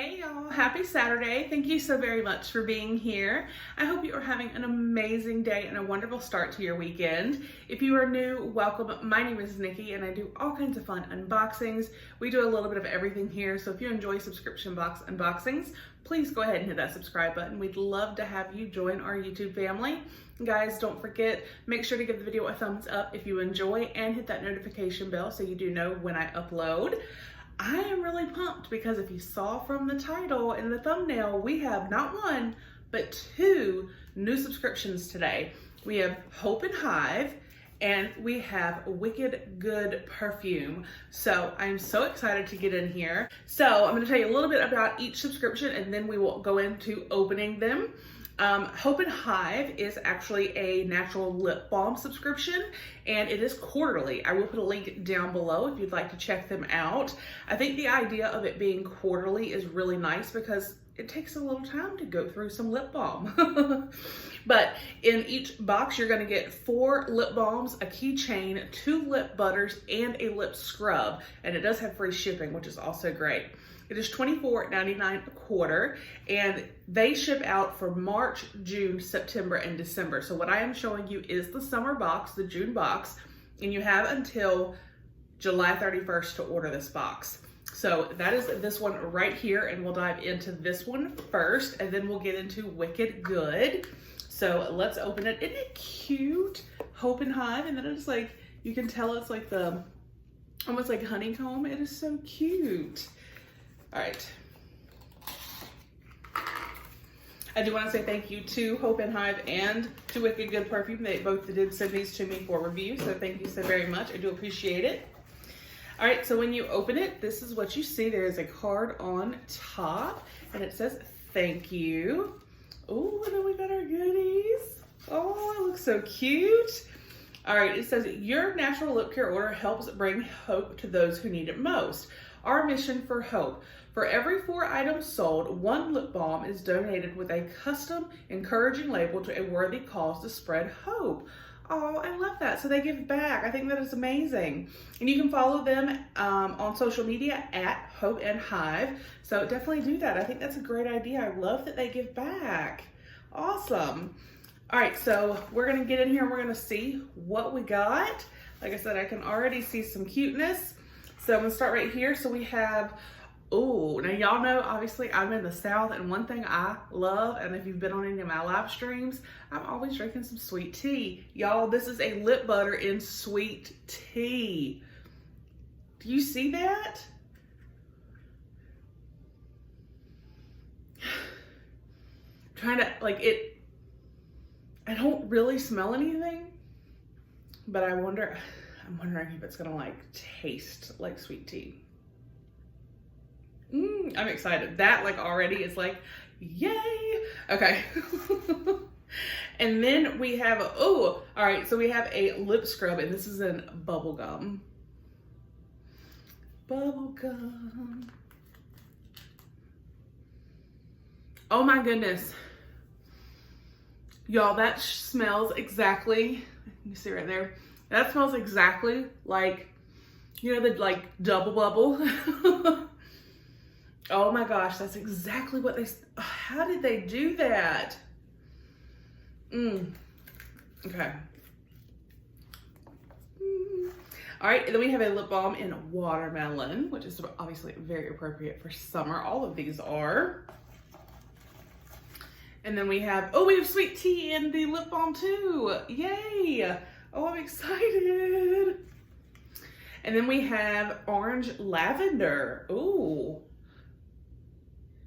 Hey y'all, happy Saturday. Thank you so very much for being here. I hope you are having an amazing day and a wonderful start to your weekend. If you are new, welcome. My name is Nikki and I do all kinds of fun unboxings. We do a little bit of everything here, so if you enjoy subscription box unboxings, please go ahead and hit that subscribe button. We'd love to have you join our YouTube family. Guys, don't forget, make sure to give the video a thumbs up if you enjoy and hit that notification bell so you do know when I upload. I am really pumped because if you saw from the title and the thumbnail, we have not one, but two new subscriptions today. We have Hope and Hive, and we have Wicked Good Perfume. So I'm so excited to get in here. So I'm gonna tell you a little bit about each subscription and then we will go into opening them. Hope and Hive is actually a natural lip balm subscription and it is quarterly. I will put a link down below if you'd like to check them out. I think the idea of it being quarterly is really nice because it takes a little time to go through some lip balm. But in each box, you're gonna get 4 lip balms, a keychain, 2 lip butters, and a lip scrub. And it does have free shipping, which is also great. It is $24.99 a quarter, and they ship out for March, June, September, and December. So what I am showing you is the summer box, the June box, and you have until July 31st to order this box. So that is this one right here, and we'll dive into this one first, and then we'll get into Wicked Good. So let's open it. Isn't it cute? Hope and Hive, and then it's like, you can tell it's like the, almost like honeycomb. It is so cute. All right. I do want to say thank you to Hope and Hive and to Wicked Good Perfume. They both did send these to me for review, so thank you so very much. I do appreciate it. All right, so when you open it, this is what you see. There is a card on top, and it says thank you. Oh, and then we got our goodies. Oh, it looks so cute. All right, it says your natural lip care order helps bring hope to those who need it most. Our mission for Hope. For every 4 items sold, 1 lip balm is donated with a custom, encouraging label to a worthy cause to spread hope. Oh, I love that. So they give back. I think that is amazing. And you can follow them on social media at Hope and Hive. So definitely do that. I think that's a great idea. I love that they give back. Awesome. All right, so we're going to get in here and we're going to see what we got. Like I said, I can already see some cuteness. So I'm going to start right here. So we have, oh, now y'all know, obviously I'm in the South, and one thing I love, and if you've been on any of my live streams, I'm always drinking some sweet tea. Y'all, this is a lip butter in sweet tea. Do you see that? Trying to, like, it, I don't really smell anything, but I'm wondering if it's gonna like taste like sweet tea. I'm excited. That like already is like, yay. Okay. And then we have, oh, all right. So we have a lip scrub, and this is in bubblegum. Bubblegum. Oh my goodness. Y'all, that smells exactly, you see right there. That smells exactly like, you know, the like double bubble. Oh my gosh, that's exactly what they, how did they do that? Okay. All right, and then we have a lip balm in watermelon, which is obviously very appropriate for summer. All of these are. And then we have, oh, we have sweet tea in the lip balm too. Yay. Oh, I'm excited. And then we have orange lavender. Ooh,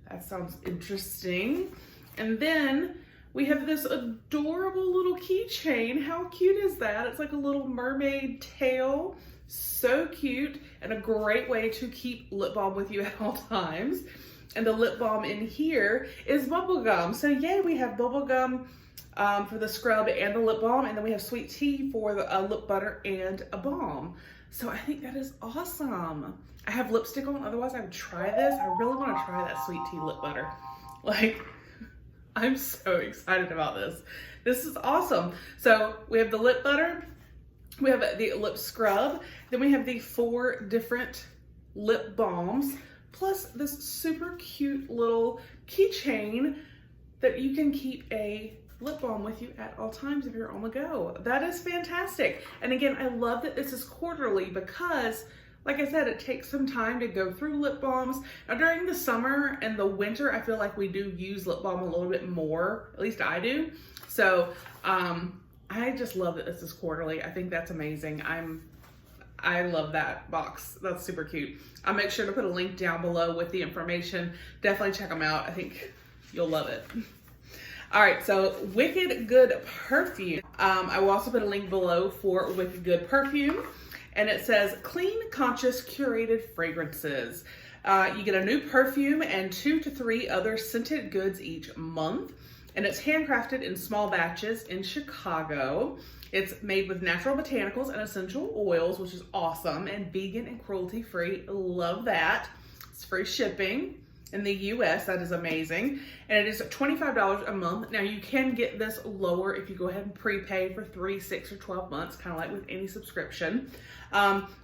that sounds interesting. And then we have this adorable little keychain. How cute is that? It's like a little mermaid tail. So cute, and a great way to keep lip balm with you at all times. And the lip balm in here is bubblegum. So yay, we have bubblegum for the scrub and the lip balm, and then we have sweet tea for the lip butter and a balm. So I think that is awesome. I have lipstick on, otherwise I would try this. I really want to try that sweet tea lip butter. Like, I'm so excited about this. This is awesome. So we have the lip butter, we have the lip scrub, then we have the 4 different lip balms, plus this super cute little keychain that you can keep a lip balm with you at all times if you're on the go. That is fantastic. And again, I love that this is quarterly because, like I said, it takes some time to go through lip balms. Now during the summer and the winter, I feel like we do use lip balm a little bit more, at least I do. So I just love that this is quarterly. I think that's amazing. I love that box. That's super cute. I'll make sure to put a link down below with the information. Definitely check them out. I think you'll love it. All right, so Wicked Good Perfume. I will also put a link below for Wicked Good Perfume. And it says, clean, conscious, curated fragrances. You get a new perfume and 2 to 3 other scented goods each month. And it's handcrafted in small batches in Chicago. It's made with natural botanicals and essential oils, which is awesome, and vegan and cruelty-free. Love that. It's free shipping in the US. That is amazing. And it is $25 a month. Now you can get this lower if you go ahead and prepay for 3, 6, or 12 months, kind of like with any subscription.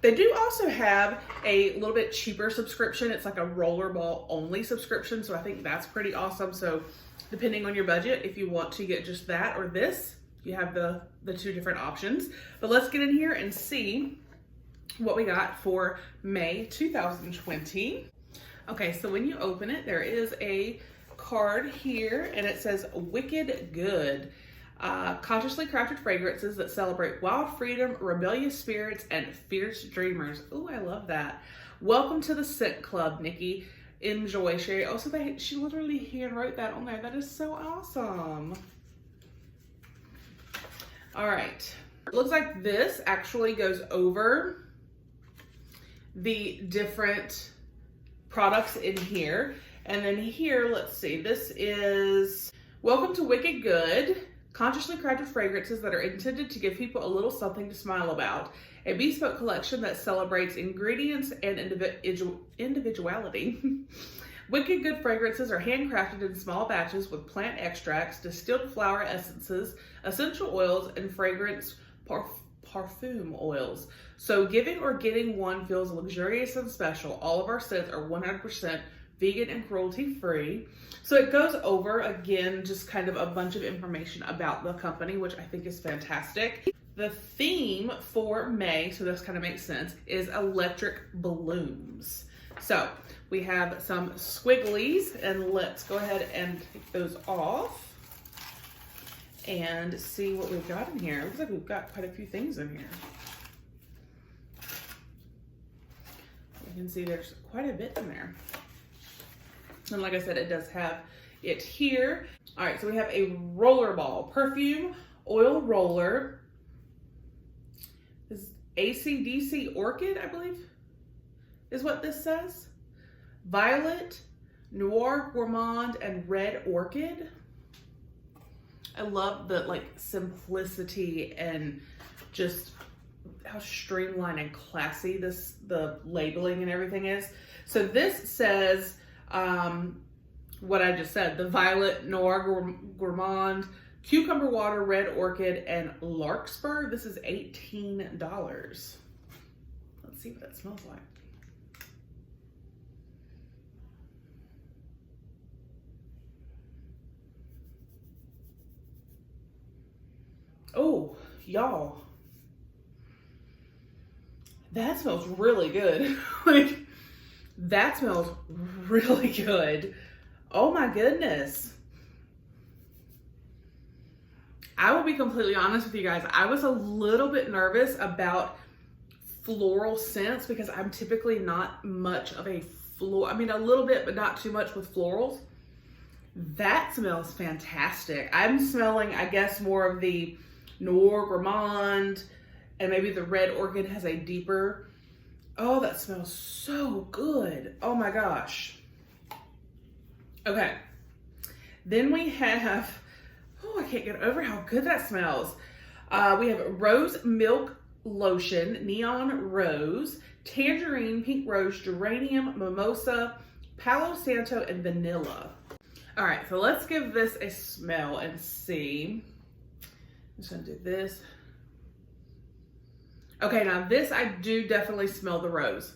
They do also have a little bit cheaper subscription. It's like a rollerball only subscription. So I think that's pretty awesome. So depending on your budget, if you want to get just that or this, you have the 2 different options. But let's get in here and see what we got for May 2020. Okay, so when you open it, there is a card here and it says Wicked Good. Consciously crafted fragrances that celebrate wild freedom, rebellious spirits, and fierce dreamers. Ooh, I love that. Welcome to the Scent Club, Nikki. Enjoy, Sherry. Also, she literally handwrote that on there. That is so awesome. All right. It looks like this actually goes over the different products in here. And then here, let's see, this is Welcome to Wicked Good. Consciously crafted fragrances that are intended to give people a little something to smile about. A bespoke collection that celebrates ingredients and individuality. Wicked Good fragrances are handcrafted in small batches with plant extracts, distilled flower essences, essential oils, and fragrance parfum oils. So giving or getting one feels luxurious and special. All of our scents are 100% vegan and cruelty-free. So it goes over, again, just kind of a bunch of information about the company, which I think is fantastic. The theme for May, so this kind of makes sense, is electric balloons. So we have some squigglies, and let's go ahead and take those off and see what we've got in here. It looks like we've got quite a few things in here. You can see there's quite a bit in there. And like I said, it does have it here. All right, so we have a rollerball perfume oil roller. This is AC/DC Orchid, I believe, is what this says. Violet, Noir Gourmand, and Red Orchid. I love the like simplicity and just how streamlined and classy the labeling and everything is. So this says what I just said, the Violet, Noir Gourmand, Cucumber Water, Red Orchid, and Larkspur. This is $18. Let's see what that smells like. Oh, y'all, that smells really good. Like, that smells really good. Oh my goodness. I will be completely honest with you guys. I was a little bit nervous about floral scents because I'm typically not much of a I mean, a little bit, but not too much with florals. That smells fantastic. I'm smelling, I guess, more of the Noir Gourmand, and maybe the Red Orchid has a deeper. Oh, that smells so good. Oh my gosh. Okay. Then we have, oh, I can't get over how good that smells. We have Rose Milk Lotion, Neon Rose, Tangerine, Pink Rose, Geranium, Mimosa, Palo Santo, and Vanilla. All right, so let's give this a smell and see. I'm just gonna do this. Okay, now this, I do definitely smell the rose.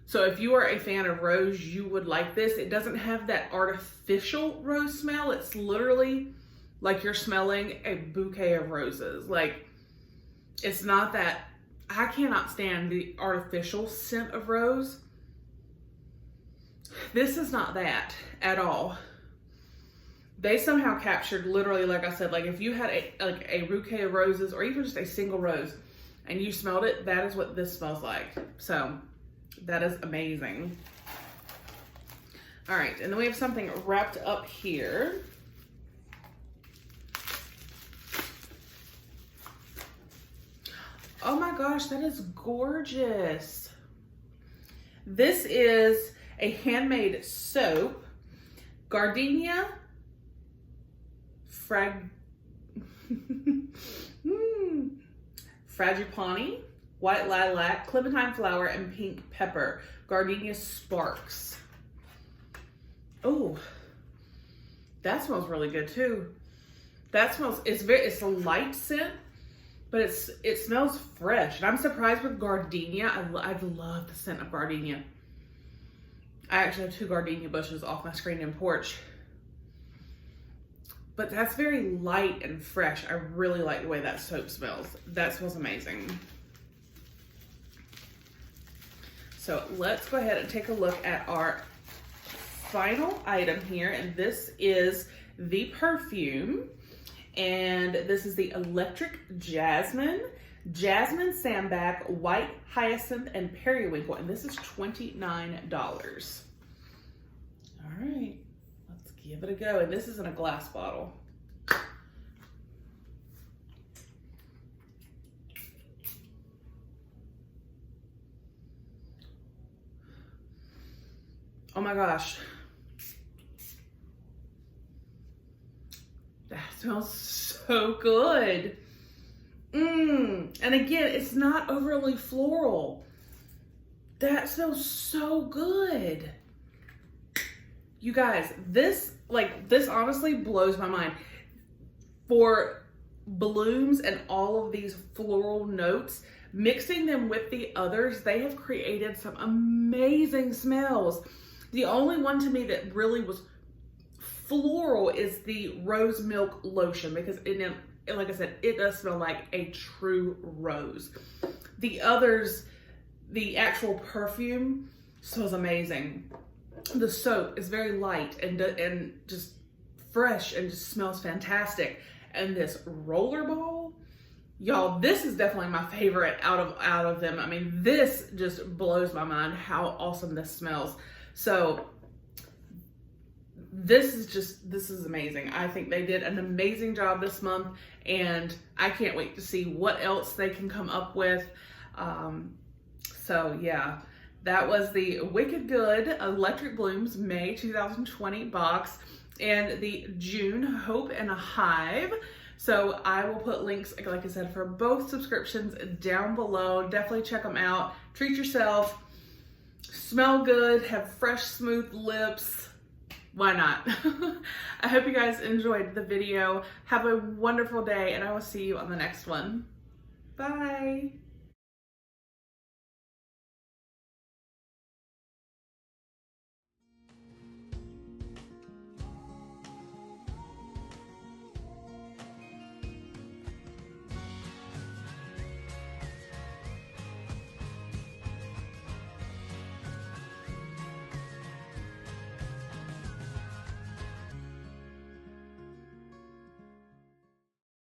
So if you are a fan of rose, you would like this. It doesn't have that artificial rose smell. It's literally like you're smelling a bouquet of roses. Like, it's not that, I cannot stand the artificial scent of rose. This is not that at all. They somehow captured, literally, like I said, like if you had a bouquet of roses or even just a single rose and you smelled it, that is what this smells like. So that is amazing. All right, and then we have something wrapped up here. Oh my gosh, that is gorgeous. This is a handmade soap, gardenia, frangipani, white lilac, clementine flower, and pink pepper. Gardenia sparks. Oh, that smells really good too. That smells, it's a light scent, but it smells fresh. And I'm surprised with gardenia. I love the scent of gardenia. I actually have 2 gardenia bushes off my screen and porch. But that's very light and fresh. I really like the way that soap smells. That smells amazing. So let's go ahead and take a look at our final item here. And this is the Perfume. And this is the Electric Jasmine, Jasmine Sandbag, White Hyacinth, and Periwinkle. And this is $29. All right, let's give it a go. And this is in a glass bottle. Oh my gosh. That smells so good. And again, it's not overly floral. That smells so good. You guys, this honestly blows my mind. For blooms and all of these floral notes, mixing them with the others, they have created some amazing smells. The only one to me that really was floral is the rose milk lotion, because like I said, it does smell like a true rose. The others, the actual perfume smells amazing. The soap is very light and just fresh and just smells fantastic. And this rollerball, y'all, this is definitely my favorite out of them. I mean, this just blows my mind how awesome this smells. So this is amazing. I think they did an amazing job this month, and I can't wait to see what else they can come up with. So yeah, that was the Wicked Good Electric Blooms May 2020 box and the June Hope and a Hive. So I will put links, like I said, for both subscriptions down below. Definitely check them out. Treat yourself. Smell good, have fresh, smooth lips. Why not? I hope you guys enjoyed the video. Have a wonderful day, and I will see you on the next one. Bye.